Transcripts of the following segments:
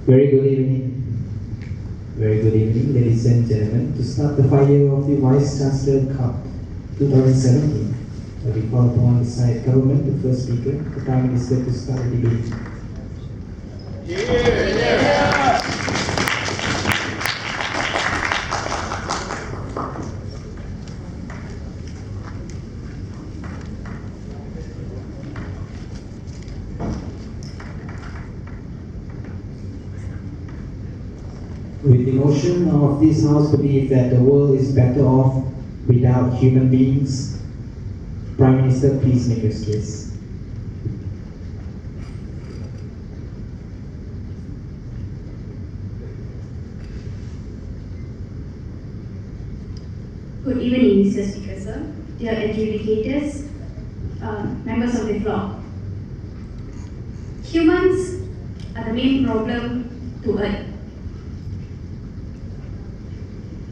Very good evening. Very good evening, ladies and gentlemen. To start the 5 year of the Vice Chancellor Cup 2017, we call upon the side government, the first speaker, the Prime Minister, to start the debate. With the motion of this House belief that the world is better off without human beings, Prime Minister, please make your case. Good evening, Mr. Speaker, sir, dear adjudicators, members of the floor. Humans are the main problem to Earth.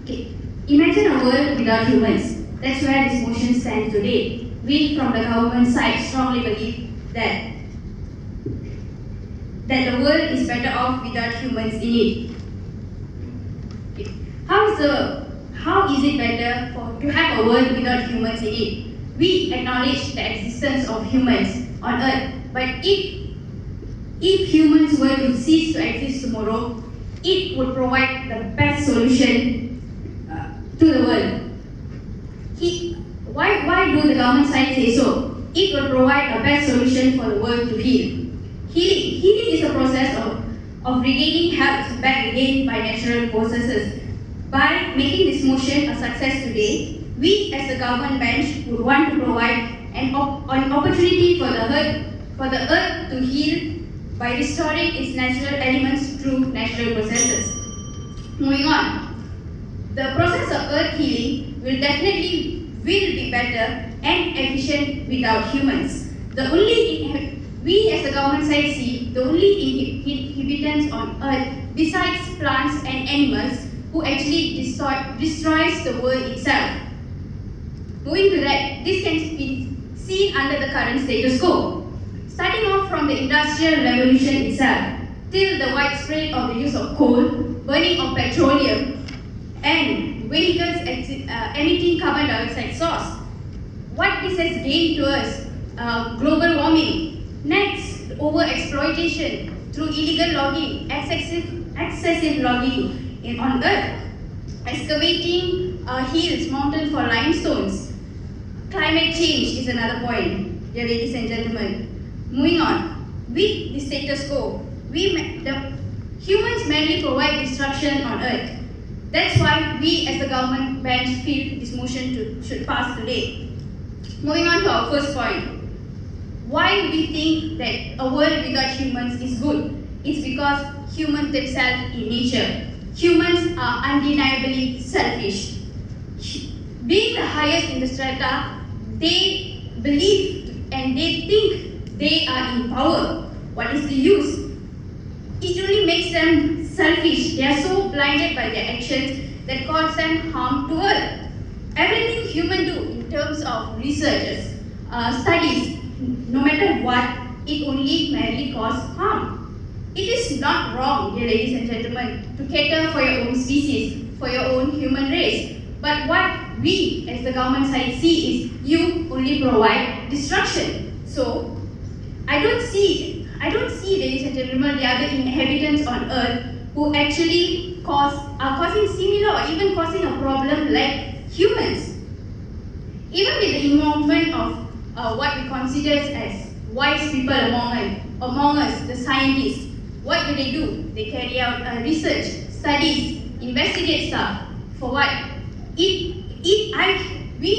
Okay. Imagine a world without humans. That's where this motion stands today. We from the government side strongly believe that the world is better off without humans in it. Okay. How is it better to have a world without humans in it? We acknowledge the existence of humans on Earth, but if humans were to cease to exist tomorrow, it would provide the best solution to the world. Why do the government side say so? It will provide a best solution for the world to heal. Healing is a process of regaining health back again by natural processes. By making this motion a success today, we as the government bench would want to provide an opportunity for the earth to heal by restoring its natural elements through natural processes. Moving on. The process of earth healing will be better and efficient without humans. We as the government side see the only inhabitants on earth besides plants and animals who actually destroys the world itself. Moving to that, this can be seen under the current status quo. Starting off from the Industrial Revolution itself, till the widespread of the use of coal, burning of petroleum, and vehicles emitting carbon dioxide source. What this has gained to us? Global warming. Next, overexploitation through illegal logging, excessive logging on Earth. Excavating hills, mountains for limestones. Climate change is another point, dear ladies and gentlemen. Moving on, with the status quo, the humans mainly provide destruction on Earth. That's why we as the government bench feel this motion should pass today. Moving on to our first point. Why we think that a world without humans is good? It's because humans themselves in nature. Humans are undeniably selfish. Being the highest in the strata, they believe and they think they are in power. What is the use? It only makes them selfish. They are so blinded by their actions that cause them harm to Earth. Everything humans do in terms of researches, studies, no matter what, it only merely causes harm. It is not wrong, dear ladies and gentlemen, to cater for your own species, for your own human race. But what we as the government side see is you only provide destruction. So I don't see, ladies and gentlemen, the other inhabitants on Earth who actually are causing similar or even causing a problem like humans. Even with the involvement of what we consider as wise people among us, the scientists, what do? They carry out research, studies, investigate stuff. For what? We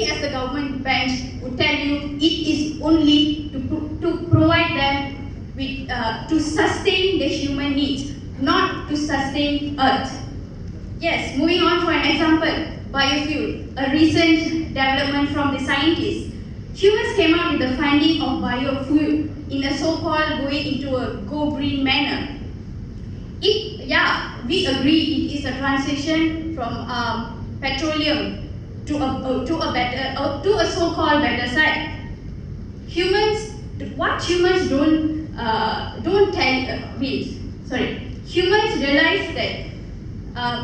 as the government bench would tell you it is only to provide them with to sustain the human needs, not to sustain Earth. Yes, moving on for an example, biofuel, a recent development from the scientists. Humans came out with the finding of biofuel in a so-called going into a go green manner. We agree it is a transition from petroleum to a so-called better side. What humans don't tell humans realize that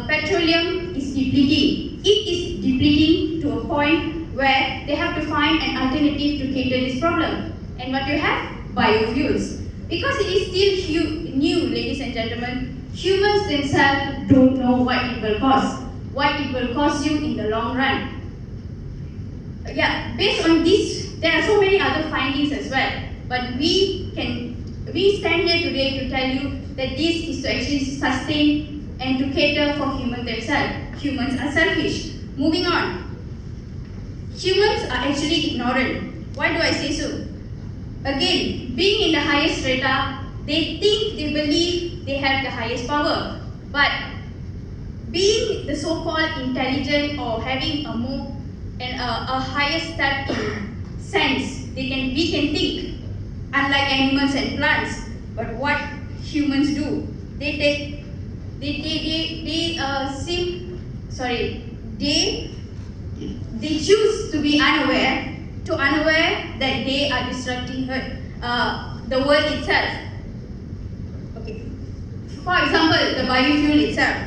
petroleum is depleting. It is depleting to a point where they have to find an alternative to cater this problem. And what you have? Biofuels. Because it is still new, ladies and gentlemen, humans themselves don't know what it will cost. What it will cost you in the long run. Based on this, there are so many other findings as well. But we stand here today to tell you that this is to actually sustain and to cater for humans themselves. Humans are selfish. Moving on. Humans are actually ignorant. Why do I say so? Again, being in the highest strata, they believe they have the highest power. But being the so-called intelligent or having a more and a higher step in sense, we can think, unlike animals and plants. But what humans do, they choose to be unaware that they are disrupting the world itself. Okay. For example, the biofuel itself.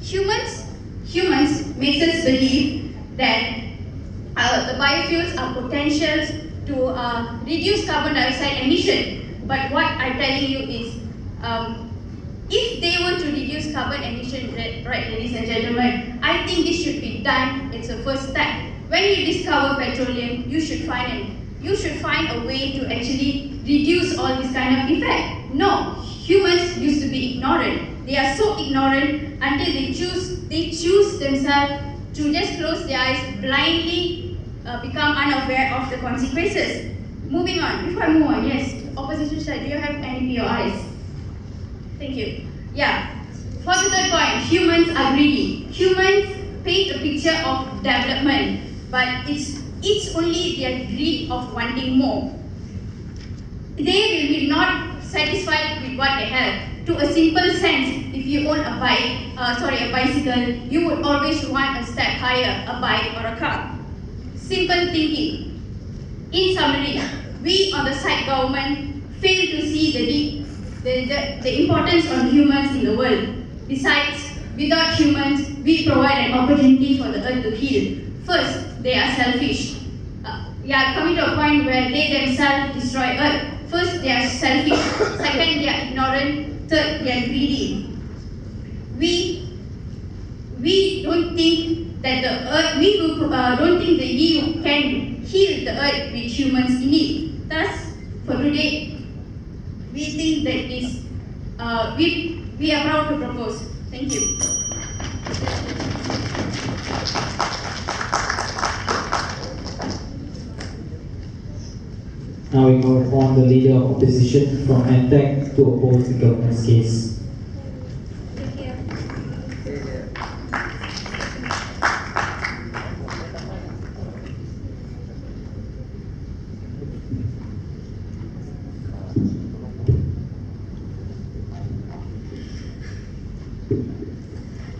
Humans makes us believe that the biofuels are potentials to reduce carbon dioxide emission. But what I'm telling you is, if they were to reduce carbon emission, right, ladies and gentlemen, I think this should be done. It's a first step. When you discover petroleum, you should find a way to actually reduce all this kind of effect. No, humans used to be ignorant. They are so ignorant until they choose themselves to just close their eyes, blindly become unaware of the consequences. Moving on. Before I move on, yes, opposition side, do you have any POIs? Thank you. For the third point, humans are greedy. Humans paint a picture of development, but it's only their greed of wanting more. They will be not satisfied with what they have. To a simple sense, if you own a bicycle, you would always want a step higher, a bike or a car. Simple thinking. In summary, we on the side government fail to see the importance of humans in the world. Besides, without humans, we provide an opportunity for the earth to heal. First, they are selfish. Coming to a point where they themselves destroy earth. First, they are selfish. Second, they are ignorant. Third, they are greedy. We don't think that the earth. Don't think that we can heal the earth with humans in it. Thus, for today, we think that this. We are proud to propose. Thank you. Now we call upon the leader of opposition from ANTAC to oppose the government's case.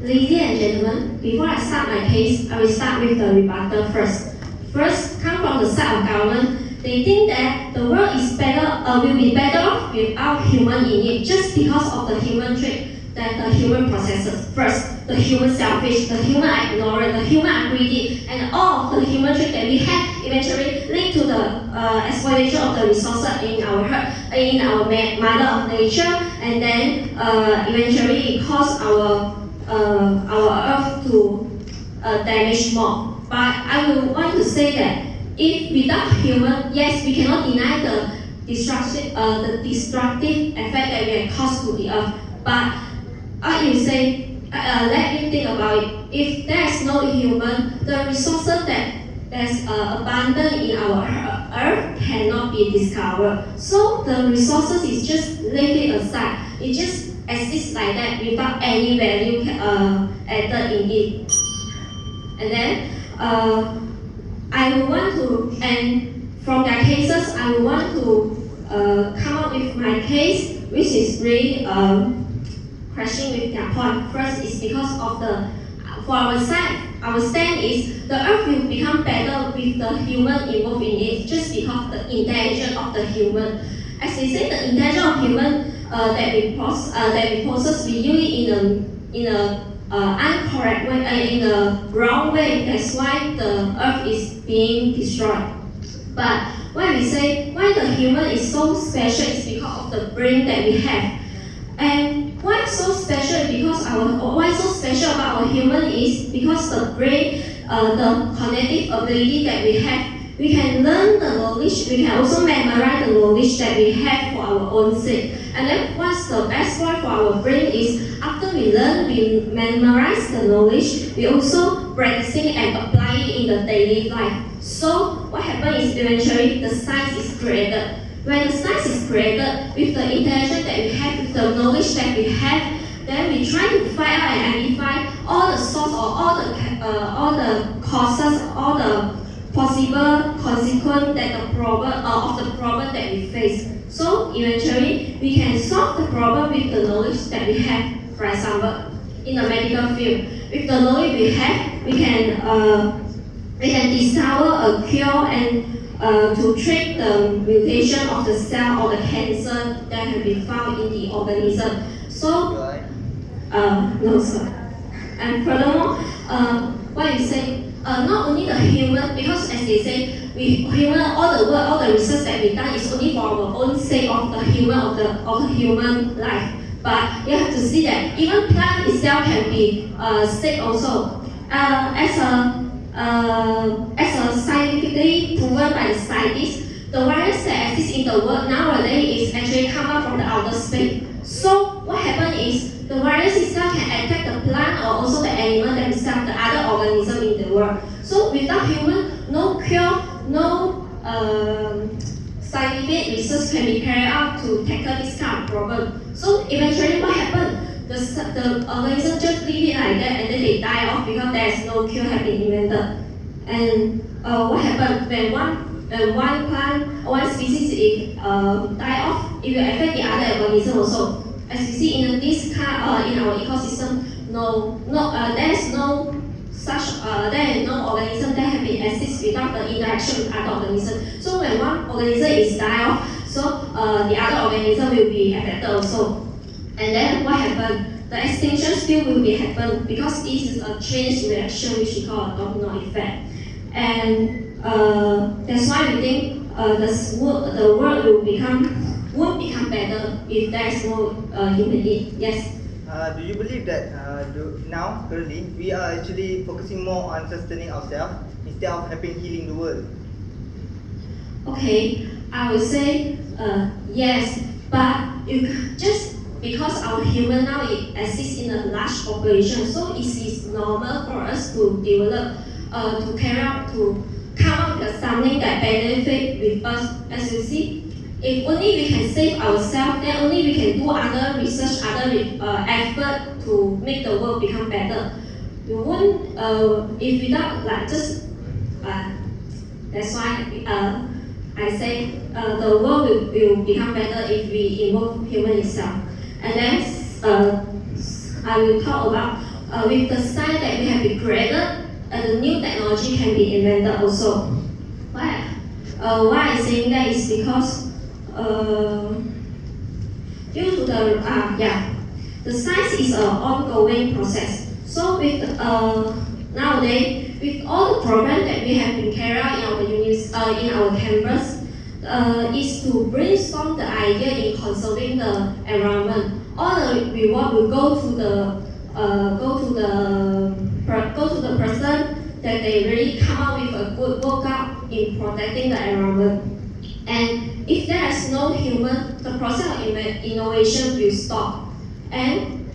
Ladies and gentlemen, before I start my case, I will start with the rebuttal first. First, come from the side of government. They think that the world will be better off without human in it, just because of the human trait that the human possesses. First, the human selfish, the human are ignorant, the human are greedy, and all of the human trait that we have eventually lead to the exploitation of the resources in our mother of nature, and then eventually it cause our earth to damage more. But I would want to say that if without human, yes, we cannot deny the destructive effect that we have caused to the earth. But let me think about it. If there is no human, the resources that there's abundant in our earth cannot be discovered. So the resources is just laid aside. It just exists like that without any value added in it. And then I would want to, and from their cases, I would want to come up with my case, which is really crashing with their point. First is because of for our side, our stand is the earth will become better with the human involved in it, just because the intelligence of the human. As they say, the intelligence of human that we possess, we use it in a incorrect way, in a wrong way. That's why the earth is being destroyed. But when we say why the human is so special, it's because of the brain that we have. And why so special? Because why so special about our human is because the brain, the cognitive ability that we have. We can learn the knowledge. We can also memorize the knowledge that we have for our own sake. And then what's the best part for our brain is after we learn, we memorize the knowledge. We also practicing and apply it in the daily life. So what happens is eventually the science is created. When the science is created, with the intelligence that we have, with the knowledge that we have, then we try to find out and identify all the source or all the causes, all the possible consequence that the problem of the problem that we face. So eventually, we can solve the problem with the knowledge that we have. For example, in the medical field, with the knowledge we have, we can discover a cure and to treat the mutation of the cell or the cancer that can be found in the organism. So, no sir. And furthermore, what you say, not only the human, because as they say, all the research that we done is only for our own sake of the human life. But you have to see that even plant itself can be sick also. As a scientifically proven by the scientists, the virus that exists in the world nowadays is actually come out from the outer space. So what happens is the virus itself can attack the plant or also the animal themselves, the other organism in the world. So without human, no cure, no scientific research can be carried out to tackle this kind of problem. So eventually what happened? The organism just leave it like that and then they die off because there's no cure have been invented. And what happened when one plant, one species is die off, it will affect the other organism also. As you see in this kind in our ecosystem, there is no organism that have been exist without the interaction with other organisms. So when one organism is die off, so the other organism will be affected also. And then what happened? The extinction still will be happen because this is a chain reaction which we call a domino effect. And that's why we think the world won't become better if there is no humanity. Yes. Do you believe that now, currently, we are actually focusing more on sustaining ourselves instead of helping healing the world? Okay, I would say yes, but just because our human now exists in a large population, so it is normal for us to develop, to carry out, to come up with something that benefit with us. As you see, if only we can save ourselves, then only we can do other research, other effort to make the world become better. We won't, if without like just, that's why I say the world will become better if we involve human itself. And then I will talk about with the science that we have been created, the new technology can be invented also. Why I'm saying that is because due to the science is an ongoing process. So with nowadays, with all the programs that we have been carried out in our campus, is to brainstorm the idea in conserving the environment. All the reward will go to the person that they really come up with a good workout in protecting the environment. And if there is no human, the process of innovation will stop. And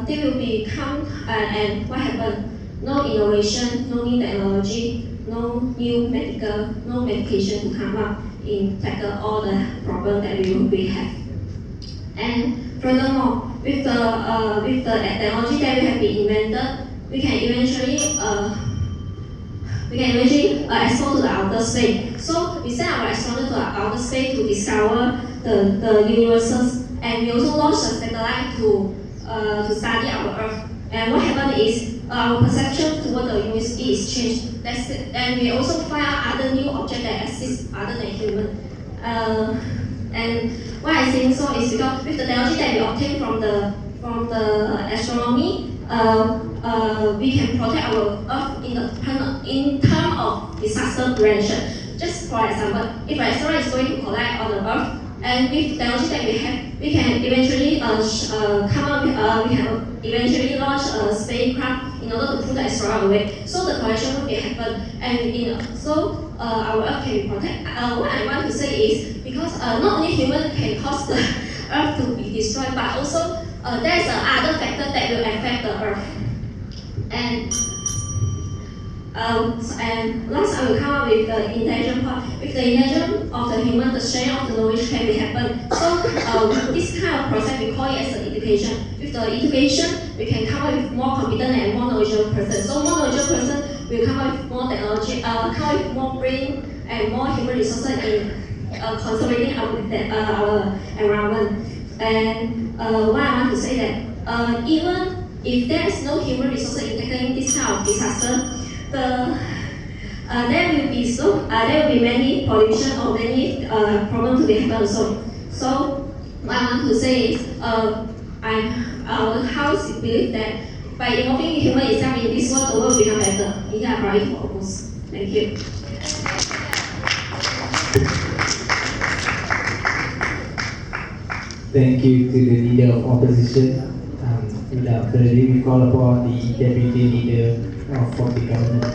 they will become, and what happened? No innovation, no new technology, no new medication to come up in tackle all the problems that we have. And furthermore, with the technology that we have been invented, we can eventually explore to the outer space. So we send our astronaut to the outer space to discover the universes, and we also launch a satellite to study our Earth. And what happened is our perception toward the universe is changed. That's it. And we also find out other new objects that exist other than human. And Why I think so is because with the technology that we obtain from the astronomy, we can protect our Earth in terms of disaster prevention. Just for example, if an asteroid is going to collide on the Earth, and with the technology that we have, we can eventually eventually launch a spacecraft in order to pull the asteroid away. So the collision will be happen, and so our Earth can be protected. What I want to say is because not only humans can cause the Earth to be destroyed, but also there is other factor that will affect the Earth. And last, I will come up with the intelligent part. With the intelligence of the human, the sharing of the knowledge can be happen. So this kind of process we call it as the education. With the education, we can come up with more competent and more knowledgeable person. So more knowledgeable person will come up with more technology, come up with more brain and more human resources in conserving our environment. And what I want to say that even if there is no human resources in tackling this kind of disaster, there will be many pollution or many problems to be happen also. So what I want to say is, our house believe that by involving human itself in this world, the world will become better. This is our priority for us. Thank you. Thank you to the Leader of Opposition. Without further ado, we call upon the Deputy Leader of the Government.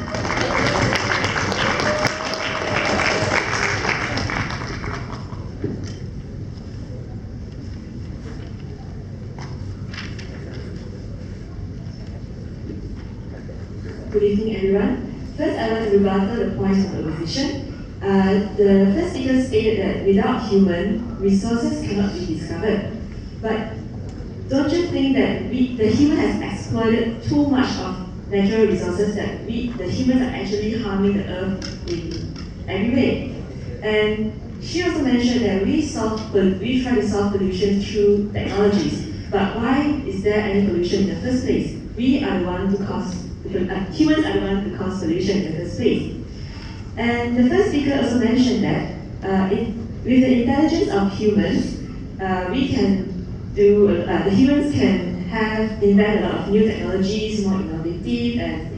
Good evening, everyone. First, I want to rebuttal the points of the opposition. The first speaker stated that without human, resources cannot be discovered. But don't you think that the human has exploited too much of natural resources that the humans are actually harming the earth in every way? And she also mentioned that we try to solve pollution through technologies. But why is there any pollution in the first place? We are the ones who cause humans are the ones who cause pollution in the first place. And the first speaker also mentioned that with the intelligence of humans, the humans can invent a lot of new technologies, more innovative, and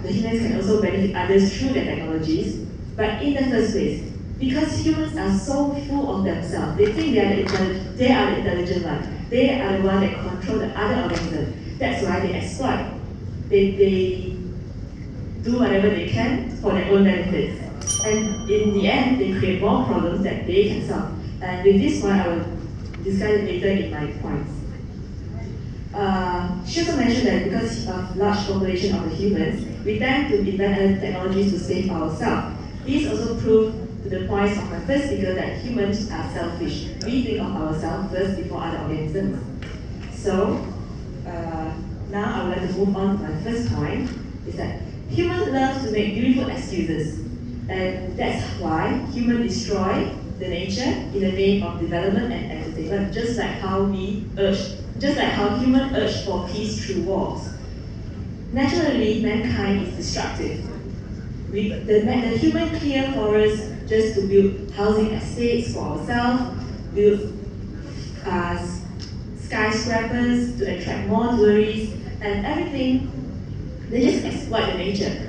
the humans can also benefit others through their technologies. But in the first place, because humans are so full of themselves, they think they are the intelligent one. They are the one that control the other organism. That's why they exploit. They do whatever they can for their own benefits. And in the end, they create more problems that they can solve. And with this point, I will discuss it later in my points. She also mentioned that because of large population of the humans, we tend to invent other technologies to save ourselves. This also proved to the points of my first speaker that humans are selfish. We think of ourselves first before other organisms. So, now I would like to move on to my first point, is that humans love to make beautiful excuses. And that's why humans destroy the nature in the name of development and entertainment, just like how humans urge for peace through wars. Naturally, mankind is destructive. The human clear forests just to build housing estates for ourselves, build skyscrapers to attract more tourists, and everything. They just exploit the nature.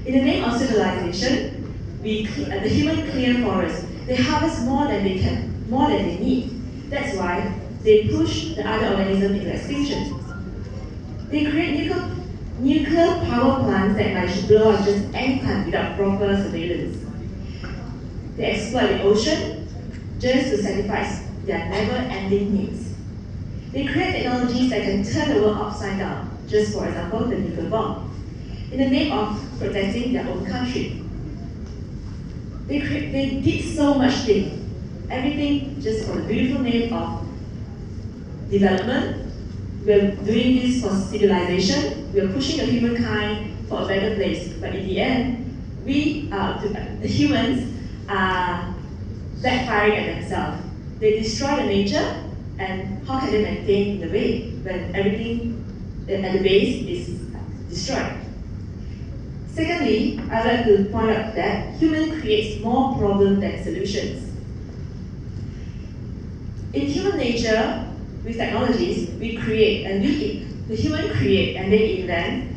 In the name of civilization, the human clear forests. They harvest more than they need. That's why they push the other organism into extinction. They create nuclear power plants that might blow up just any time without proper surveillance. They exploit the ocean just to satisfy their never-ending needs. They create technologies that can turn the world upside down, just for example, the nuclear bomb, in the name of protecting their own country. They did so much things, everything just for the beautiful name of development. We're doing this for civilization. We're pushing the humankind for a better place. But in the end, the humans are backfiring at themselves. They destroy the nature, and how can they maintain the way when everything at the base is destroyed? Secondly, I'd like to point out that human creates more problems than solutions. In human nature, with technologies, we create and the human create and they invent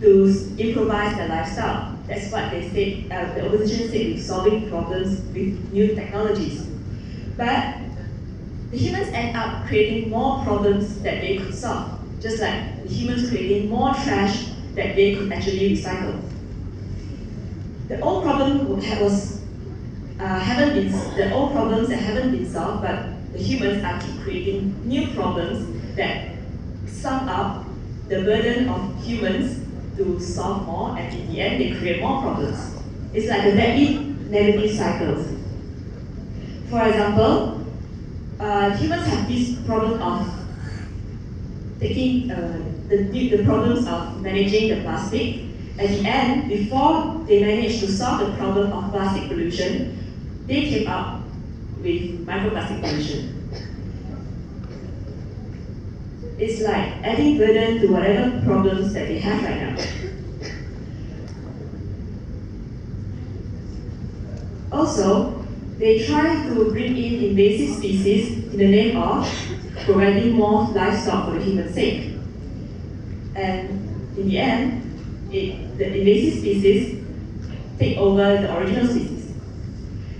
to improvise their lifestyle. That's what they said, the opposition said with solving problems with new technologies. But the humans end up creating more problems that they could solve, just like the humans creating more trash that they could actually recycle. The old problems that haven't been solved, but the humans are keep creating new problems that sum up the burden of humans to solve more, and in the end, they create more problems. It's like a very negative cycle. For example, humans have this problem of taking the problems of managing the plastic. At the end, before they manage to solve the problem of plastic pollution, they came up with microplastic pollution. It's like adding burden to whatever problems that they have right now. Also, they try to bring in invasive species in the name of providing more livestock for the human sake. And in the end, the invasive species take over the original species.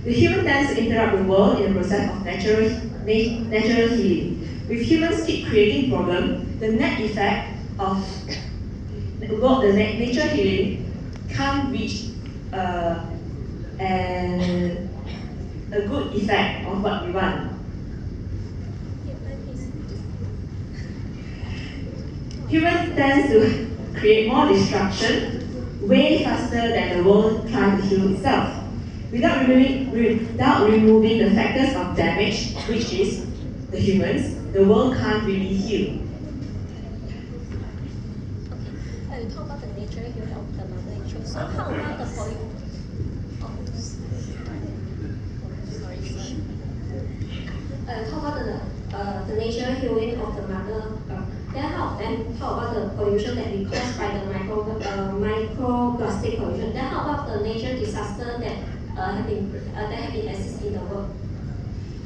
The human tends to interrupt the world in the process of natural healing. With humans keep creating problems, the net effect of the nature healing can't reach a good effect of what we want. Humans tend to create more destruction way faster than the world tries to heal itself. Without removing the factors of damage, which is the humans, the world can't really heal. Okay, we talk about the nature here of the mother nature. So how about the pollution? Talk about the nature healing of the mother. Then how about the pollution that we caused by the microplastic pollution? Then how about the nature disaster that have been existing in the world?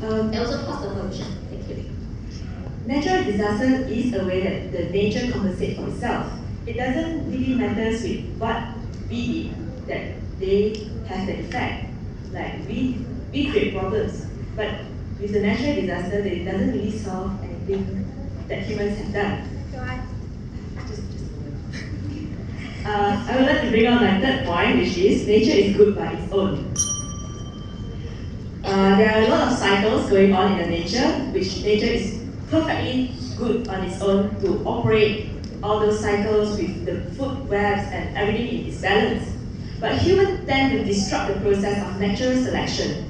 They also cause the pollution. Thank you. Natural disaster is a way that the nature compensates for itself. It doesn't really matter with what we did that they have the effect. Like we create problems, but with the natural disaster, it doesn't really solve anything that humans have done. I would like to bring on my third point, which is nature is good by its own. There are a lot of cycles going on in the nature, which nature is perfectly good on its own to operate all those cycles with the food webs and everything in its balance. But humans tend to disrupt the process of natural selection.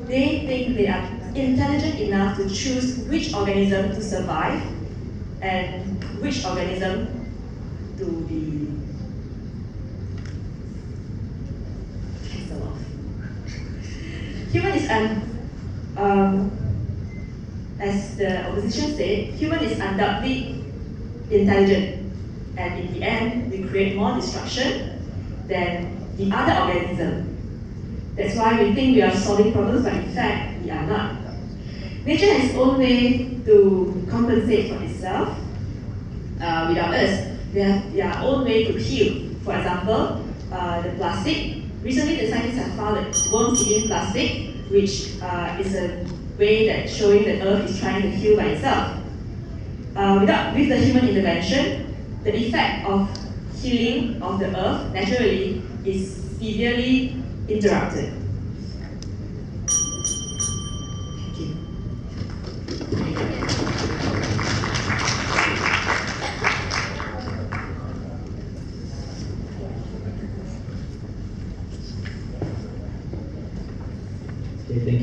They think they are intelligent enough to choose which organism to survive and which organism to be cancelled off. Human is as the opposition said, human is undoubtedly intelligent, and in the end, we create more destruction than the other organism. That's why we think we are solving problems, but in fact, we are not. Nature has its own way to compensate for itself without us. They have their own way to heal. For example, the plastic. Recently, the scientists have found that worm-eating plastic, which is a way that showing that Earth is trying to heal by itself. With the human intervention, the effect of healing of the Earth naturally is severely interrupted. Okay, thank you.